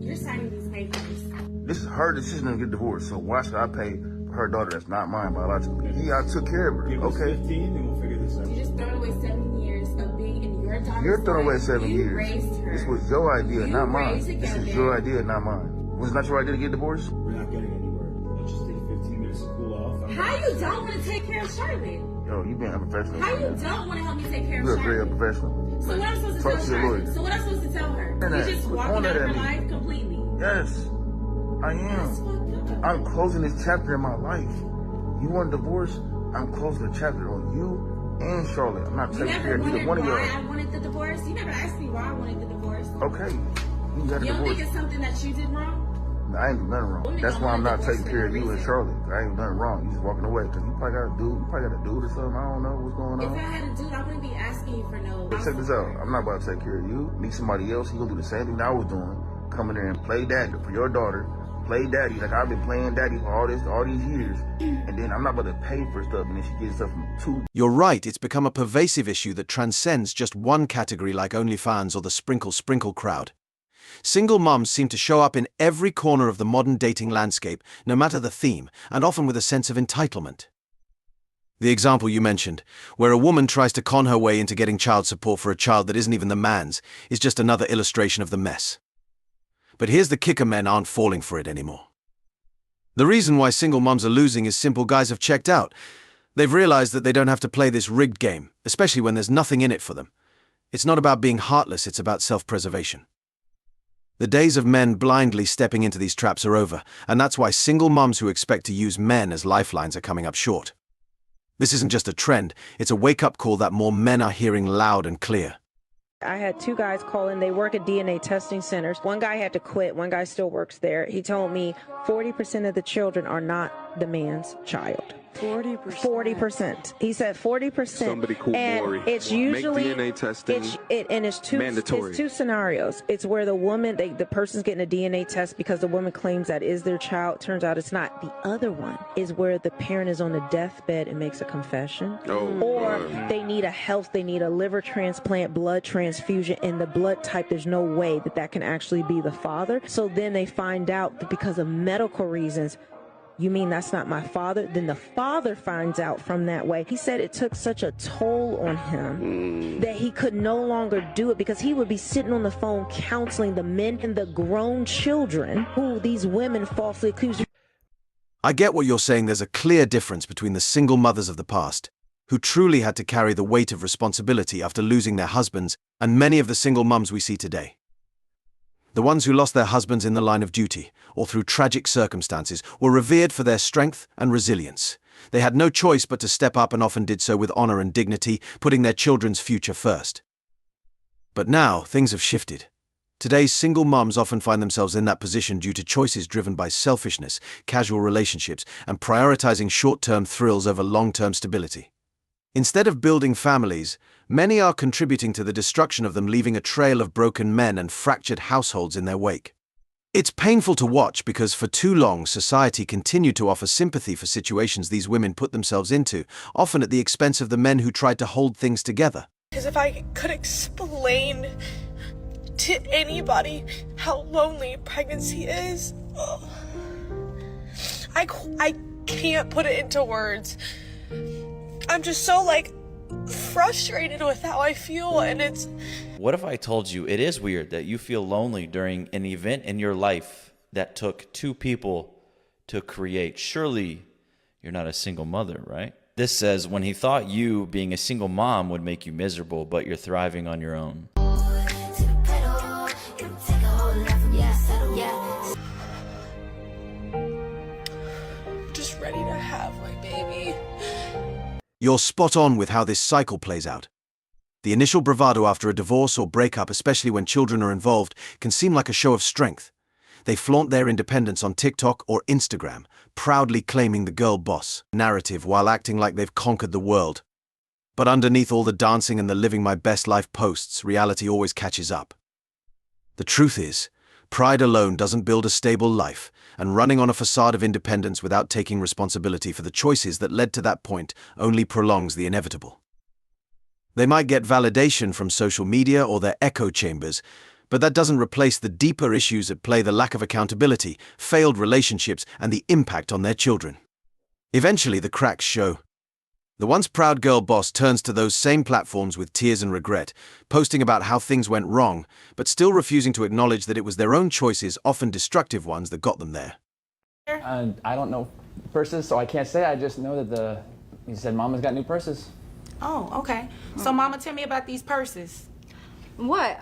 You're signing these papers. This is her decision to get divorced, so why should I pay for her daughter that's not mine biologically? Yeah, I took care of her. Give us Okay. 15 and we'll figure this out. You just thrown away 7 years of being in your daughter's You're throwing away life. 7 You years. raised her. This was your idea, You not mine. raised This is together. your idea, not mine. Was it not your idea to get divorced? We're not getting anywhere. Let's just take 15 minutes to cool off. How you don't want to take care of Charlotte? Yo, you being unprofessional. How you don't want to help me take care of You're very Charlotte? unprofessional. So what I'm supposed to Talk tell to your Charlotte? lawyer. So what I'm supposed to tell her? Say that. You just Quit walking throwing out that of at her me. life completely. Yes, I That's am. fucked up. I'm closing this chapter in my life. You want a divorce? I'm closing the chapter on you and Charlotte. I'm not You taking care never of wondered either one of why y'all. I wanted the divorce? You never asked me why I wanted the divorce. Okay, you got a You don't divorce. think it's something that you did wrong? I ain't do nothing wrong. Women That's don't why I'm want a not divorce taking for care no of you and reason. Charlotte. I ain't nothing wrong. You just walking away because you probably got a dude. You probably got a dude or something. I don't know what's going If I on. had a dude, I wouldn't be asking you for no. Check this out. I'm not about to take care of you. Meet somebody else. He gonna do the same thing I was doing. Come in there and play daddy for your daughter. Play daddy like I've been playing daddy for all these years. And then I'm not about to pay for stuff and then she gets stuff from two. You're right, it's become a pervasive issue that transcends just one category like OnlyFans or the sprinkle crowd. Single moms seem to show up in every corner of the modern dating landscape, no matter the theme, and often with a sense of entitlement. The example you mentioned, where a woman tries to con her way into getting child support for a child that isn't even the man's, is just another illustration of the mess. But here's the kicker: men aren't falling for it anymore. The reason why single moms are losing is simple: guys have checked out. They've realized that they don't have to play this rigged game, especially when there's nothing in it for them. It's not about being heartless, it's about self-preservation. The days of men blindly stepping into these traps are over, and that's why single moms who expect to use men as lifelines are coming up short. This isn't just a trend, it's a wake-up call that more men are hearing loud and clear. I had 2 guys call in. They work at DNA testing centers. One guy had to quit. One guy still works there. He told me 40% of the children are not the man's child. 40%. He said 40%. Somebody call and Maury. it's usually Make DNA testing mandatory. It's 2 scenarios. It's where the woman, the person's getting a DNA test because the woman claims that is their child. Turns out it's not. The other one is where the parent is on the deathbed and makes a confession. Or they need a liver transplant, blood transfusion, and the blood type, there's no way that can actually be the father. So then they find out that because of medical reasons, you mean that's not my father? Then the father finds out from that way. He said it took such a toll on him that he could no longer do it because he would be sitting on the phone counseling the men and the grown children who these women falsely accuse. I get what you're saying. There's a clear difference between the single mothers of the past, who truly had to carry the weight of responsibility after losing their husbands, and many of the single mums we see today. The ones who lost their husbands in the line of duty, or through tragic circumstances, were revered for their strength and resilience. They had no choice but to step up and often did so with honor and dignity, putting their children's future first. But now, things have shifted. Today's single moms often find themselves in that position due to choices driven by selfishness, casual relationships, and prioritizing short-term thrills over long-term stability. Instead of building families, many are contributing to the destruction of them, leaving a trail of broken men and fractured households in their wake. It's painful to watch because for too long society continued to offer sympathy for situations these women put themselves into, often at the expense of the men who tried to hold things together. Because if I could explain to anybody how lonely pregnancy is, I can't put it into words. I'm just so frustrated with how I feel, and it's... What if I told you it is weird that you feel lonely during an event in your life that took 2 people to create? Surely you're not a single mother, right? This says when he thought you being a single mom would make you miserable, but you're thriving on your own. just ready to have my baby. You're spot on with how this cycle plays out. The initial bravado after a divorce or breakup, especially when children are involved, can seem like a show of strength. They flaunt their independence on TikTok or Instagram, proudly claiming the girl boss narrative while acting like they've conquered the world. But underneath all the dancing and the living my best life posts, reality always catches up. The truth is, pride alone doesn't build a stable life, and running on a facade of independence without taking responsibility for the choices that led to that point only prolongs the inevitable. They might get validation from social media or their echo chambers, But that doesn't replace the deeper issues at play: the lack of accountability, failed relationships, and the impact on their children. Eventually, the cracks show. The once proud girl boss turns to those same platforms with tears and regret, posting about how things went wrong, but still refusing to acknowledge that it was their own choices, often destructive ones, that got them there. I don't know purses, so I can't say. I just know that he said Mama's got new purses. Oh, okay. So Mama, tell me about these purses. What?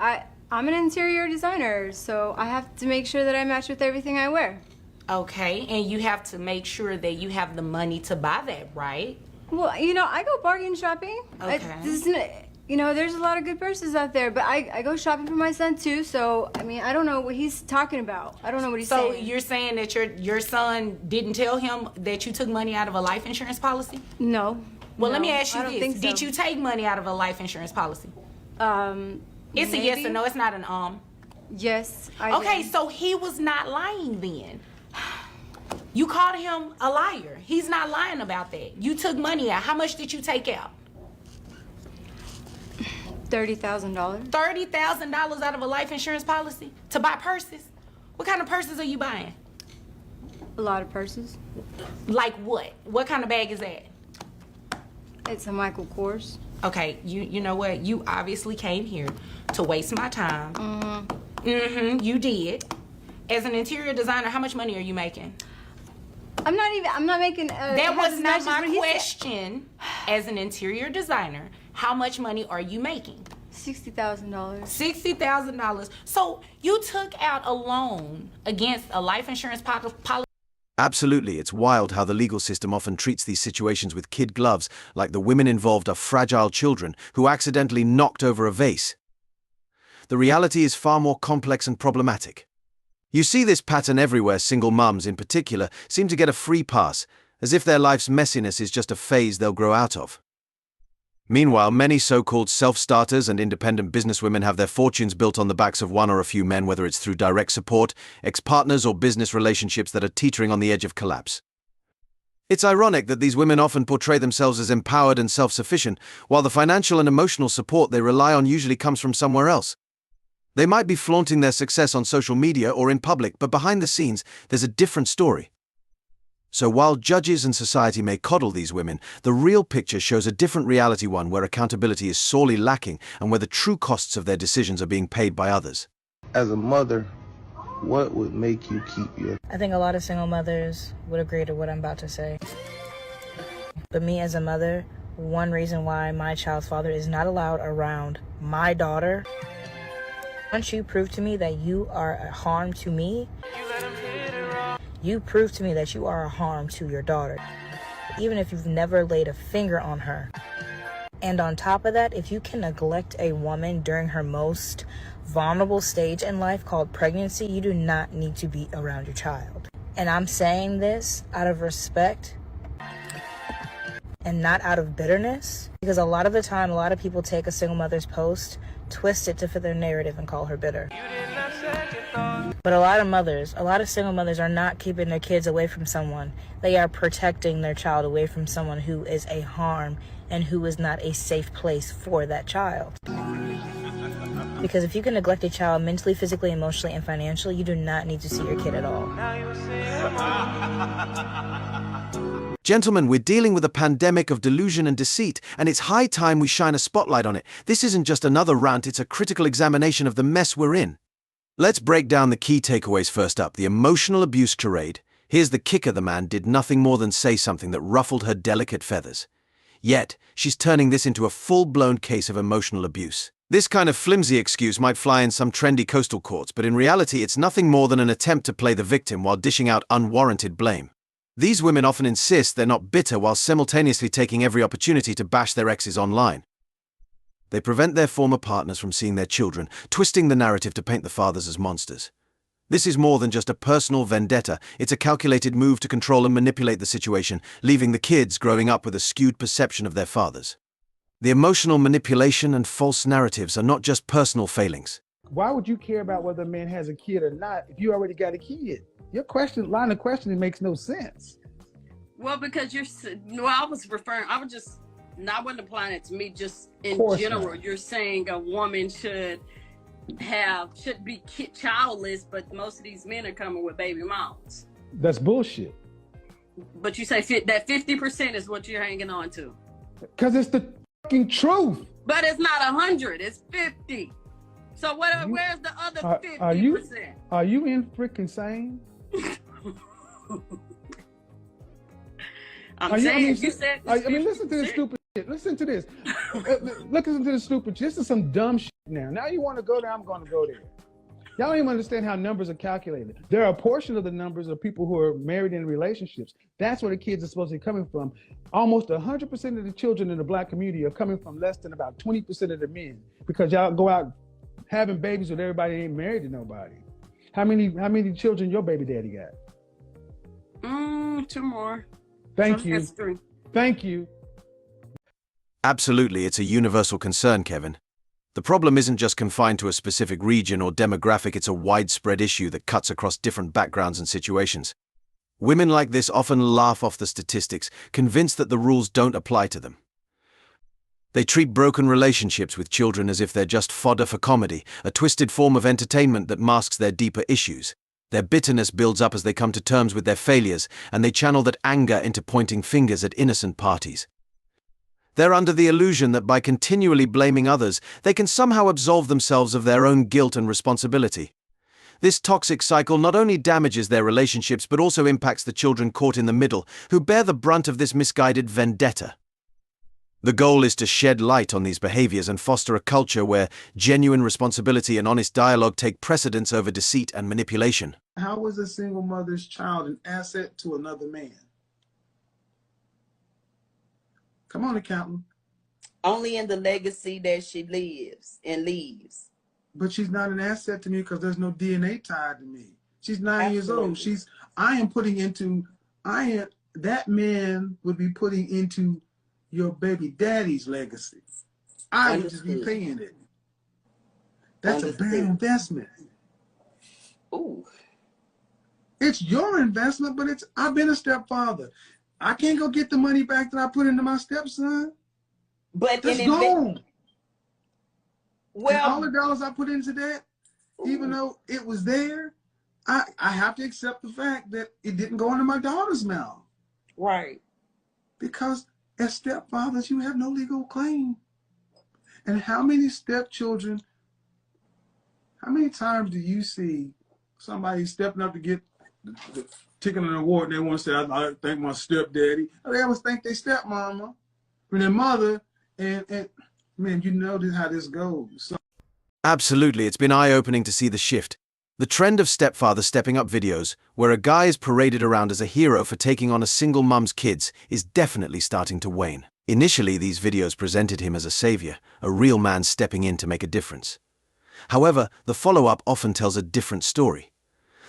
I'm an interior designer, so I have to make sure that I match with everything I wear. Okay, and you have to make sure that you have the money to buy that, right? Well, you know, I go bargain shopping. Okay. You know, there's a lot of good purses out there, but I go shopping for my son too, so, I mean, I don't know what he's talking about. I don't know what he's saying. So you're saying that your son didn't tell him that you took money out of a life insurance policy? No. Well, let me No, ask you I don't this. think so. Did you take money out of a life insurance policy? It's Maybe. a yes or no, it's not an Yes, I Okay, did. so he was not lying then. You called him a liar. He's not lying about that. You took money out. How much did you take out? $30,000. $30,000 out of a life insurance policy to buy purses? What kind of purses are you buying? A lot of purses. Like what? What kind of bag is that? It's a Michael Kors. Okay, you know what? You obviously came here to waste my time. You did. As an interior designer, how much money are you making? I'm not making... That was not my question. As an interior designer, how much money are you making? $60,000. $60,000. So you took out a loan against a life insurance policy. Absolutely, it's wild how the legal system often treats these situations with kid gloves, like the women involved are fragile children who accidentally knocked over a vase. The reality is far more complex and problematic. You see this pattern everywhere. Single mums, in particular, seem to get a free pass, as if their life's messiness is just a phase they'll grow out of. Meanwhile, many so-called self-starters and independent businesswomen have their fortunes built on the backs of one or a few men, whether it's through direct support, ex-partners, or business relationships that are teetering on the edge of collapse. It's ironic that these women often portray themselves as empowered and self-sufficient, while the financial and emotional support they rely on usually comes from somewhere else. They might be flaunting their success on social media or in public, but behind the scenes, there's a different story. So while judges and society may coddle these women, the real picture shows a different reality, one where accountability is sorely lacking and where the true costs of their decisions are being paid by others. As a mother, what would make you keep your... I think a lot of single mothers would agree to what I'm about to say. But me as a mother, one reason why my child's father is not allowed around my daughter. Once you prove to me that you are a harm to me, you prove to me that you are a harm to your daughter, even if you've never laid a finger on her. And on top of that, if you can neglect a woman during her most vulnerable stage in life called pregnancy, you do not need to be around your child. And I'm saying this out of respect and not out of bitterness, because a lot of the time, a lot of people take a single mother's post, twist it to fit their narrative, and call her bitter. But a lot of single mothers are not keeping their kids away from someone. They are protecting their child away from someone who is a harm and who is not a safe place for that child. Because if you can neglect a child mentally, physically, emotionally, and financially, you do not need to see your kid at all. Gentlemen, we're dealing with a pandemic of delusion and deceit, and it's high time we shine a spotlight on it. This isn't just another rant, it's a critical examination of the mess we're in. Let's break down the key takeaways. First up, the emotional abuse charade. Here's the kicker: the man did nothing more than say something that ruffled her delicate feathers. Yet, she's turning this into a full-blown case of emotional abuse. This kind of flimsy excuse might fly in some trendy coastal courts, but in reality it's nothing more than an attempt to play the victim while dishing out unwarranted blame. These women often insist they're not bitter while simultaneously taking every opportunity to bash their exes online. They prevent their former partners from seeing their children, twisting the narrative to paint the fathers as monsters. This is more than just a personal vendetta, it's a calculated move to control and manipulate the situation, leaving the kids growing up with a skewed perception of their fathers. The emotional manipulation and false narratives are not just personal failings. Why would you care about whether a man has a kid or not if you already got a kid? Your line of questioning makes no sense. Well, because I wasn't applying it to me, just in general. You're saying a woman should should be childless, but most of these men are coming with baby mamas. That's bullshit. But you say that 50% is what you're hanging on to. Because it's the fucking truth. But it's not 100, it's 50. So where's the other 50%? Are you in freaking sane? I'm saying, you said. Listen to this stupid shit. Listen to this. Listen to this stupid shit. This is some dumb shit now. Now you want to go there, I'm going to go there. Y'all don't even understand how numbers are calculated. There are a portion of the numbers of people who are married in relationships. That's where the kids are supposed to be coming from. Almost 100% of the children in the black community are coming from less than about 20% of the men, because y'all go out having babies with everybody that ain't married to nobody. How many children your baby daddy got? 2 more. Thank you. Thank you. Absolutely, it's a universal concern, Kevin. The problem isn't just confined to a specific region or demographic, it's a widespread issue that cuts across different backgrounds and situations. Women like this often laugh off the statistics, convinced that the rules don't apply to them. They treat broken relationships with children as if they're just fodder for comedy, a twisted form of entertainment that masks their deeper issues. Their bitterness builds up as they come to terms with their failures, and they channel that anger into pointing fingers at innocent parties. They're under the illusion that by continually blaming others, they can somehow absolve themselves of their own guilt and responsibility. This toxic cycle not only damages their relationships but also impacts the children caught in the middle, who bear the brunt of this misguided vendetta. The goal is to shed light on these behaviors and foster a culture where genuine responsibility and honest dialogue take precedence over deceit and manipulation. How is a single mother's child an asset to another man? Come on, accountant. Only in the legacy that she lives and leaves. But she's not an asset to me because there's no DNA tied to me. She's 9 years old. That man would be putting into your baby daddy's legacy. I would just be paying it. That's a bad investment. Ooh. It's your investment, but I've been a stepfather. I can't go get the money back that I put into my stepson. But that's gone. Well, and all the dollars I put into that, even though it was there, I have to accept the fact that it didn't go into my daughter's mouth. Right. Because as stepfathers, you have no legal claim. And how many stepchildren, how many times do you see somebody stepping up to get the ticket an award and they want to say, I thank my stepdaddy. They always thank their stepmama or their mother. And man, you know how this goes. So Absolutely, it's been eye-opening to see the shift. The trend of stepfather stepping up videos, where a guy is paraded around as a hero for taking on a single mum's kids, is definitely starting to wane. Initially, these videos presented him as a savior, a real man stepping in to make a difference. However, the follow-up often tells a different story.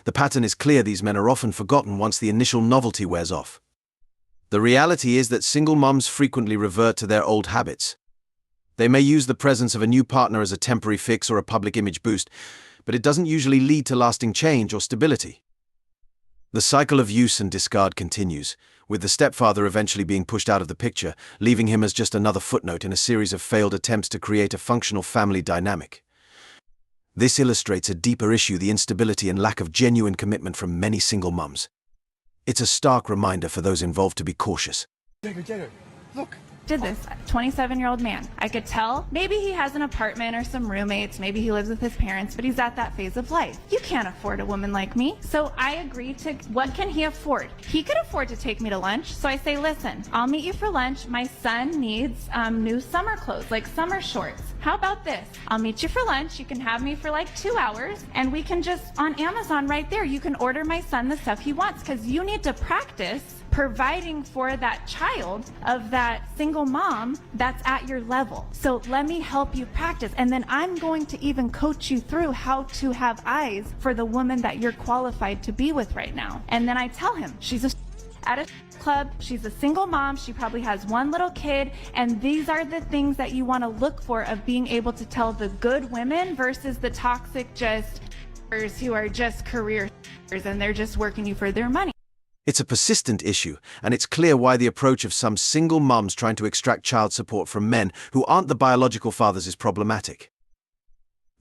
The pattern is clear: these men are often forgotten once the initial novelty wears off. The reality is that single mums frequently revert to their old habits. They may use the presence of a new partner as a temporary fix or a public image boost, but it doesn't usually lead to lasting change or stability. The cycle of use and discard continues, with the stepfather eventually being pushed out of the picture, leaving him as just another footnote in a series of failed attempts to create a functional family dynamic. This illustrates a deeper issue: the instability and lack of genuine commitment from many single mums. It's a stark reminder for those involved to be cautious. Jagger, look. Did this 27-year-old man. I could tell maybe he has an apartment or some roommates, maybe he lives with his parents, but he's at that phase of life. You can't afford a woman like me. So I agreed to, what can he afford? He could afford to take me to lunch. So I say, listen, I'll meet you for lunch. My son needs new summer clothes, like summer shorts. How about this? I'll meet you for lunch. You can have me for like 2 hours and we can just, on Amazon right there, you can order my son the stuff he wants, because you need to practice providing for that child of that single mom that's at your level. So let me help you practice. And then I'm going to even coach you through how to have eyes for the woman that you're qualified to be with right now. And then I tell him, she's at a club, she's a single mom, she probably has one little kid, and these are the things that you want to look for of being able to tell the good women versus the toxic just who are just career and they're just working you for their money. It's a persistent issue, and it's clear why the approach of some single mums trying to extract child support from men who aren't the biological fathers is problematic.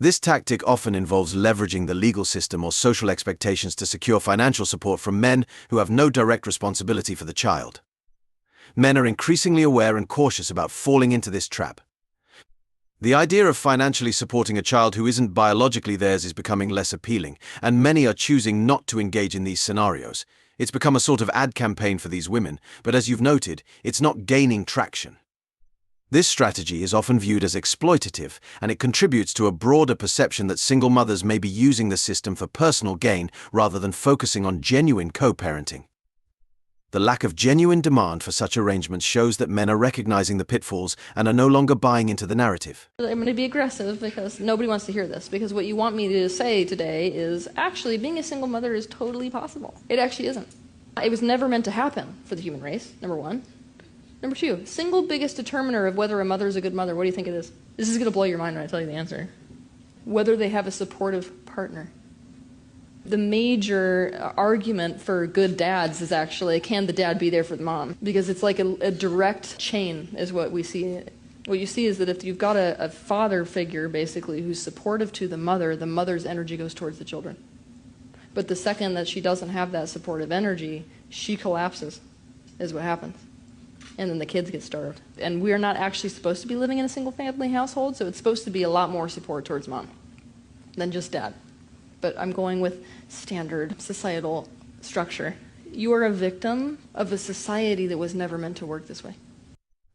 This tactic often involves leveraging the legal system or social expectations to secure financial support from men who have no direct responsibility for the child. Men are increasingly aware and cautious about falling into this trap. The idea of financially supporting a child who isn't biologically theirs is becoming less appealing, and many are choosing not to engage in these scenarios. It's become a sort of ad campaign for these women, but as you've noted, it's not gaining traction. This strategy is often viewed as exploitative, and it contributes to a broader perception that single mothers may be using the system for personal gain rather than focusing on genuine co-parenting. The lack of genuine demand for such arrangements shows that men are recognizing the pitfalls and are no longer buying into the narrative. I'm going to be aggressive because nobody wants to hear this, because what you want me to say today is actually being a single mother is totally possible. It actually isn't. It was never meant to happen for the human race, number one. Number two, single biggest determiner of whether a mother is a good mother, what do you think it is? This is going to blow your mind when I tell you the answer. Whether they have a supportive partner. The major argument for good dads is actually, can the dad be there for the mom? Because it's like a direct chain is what we see. What you see is that if you've got a father figure, basically, who's supportive to the mother's energy goes towards the children. But the second that she doesn't have that supportive energy, she collapses, is what happens. And then the kids get starved. And we're not actually supposed to be living in a single-family household, so it's supposed to be a lot more support towards mom than just dad. But I'm going with standard societal structure. You are a victim of a society that was never meant to work this way.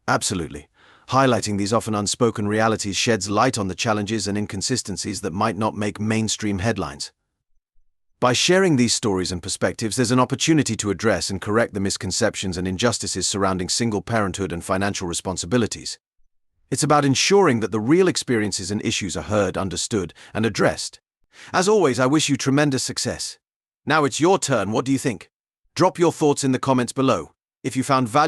Absolutely. Highlighting these often unspoken realities sheds light on the challenges and inconsistencies that might not make mainstream headlines. By sharing these stories and perspectives, there's an opportunity to address and correct the misconceptions and injustices surrounding single parenthood and financial responsibilities. It's about ensuring that the real experiences and issues are heard, understood, and addressed. As always, I wish you tremendous success. Now it's your turn. What do you think? Drop your thoughts in the comments below. If you found value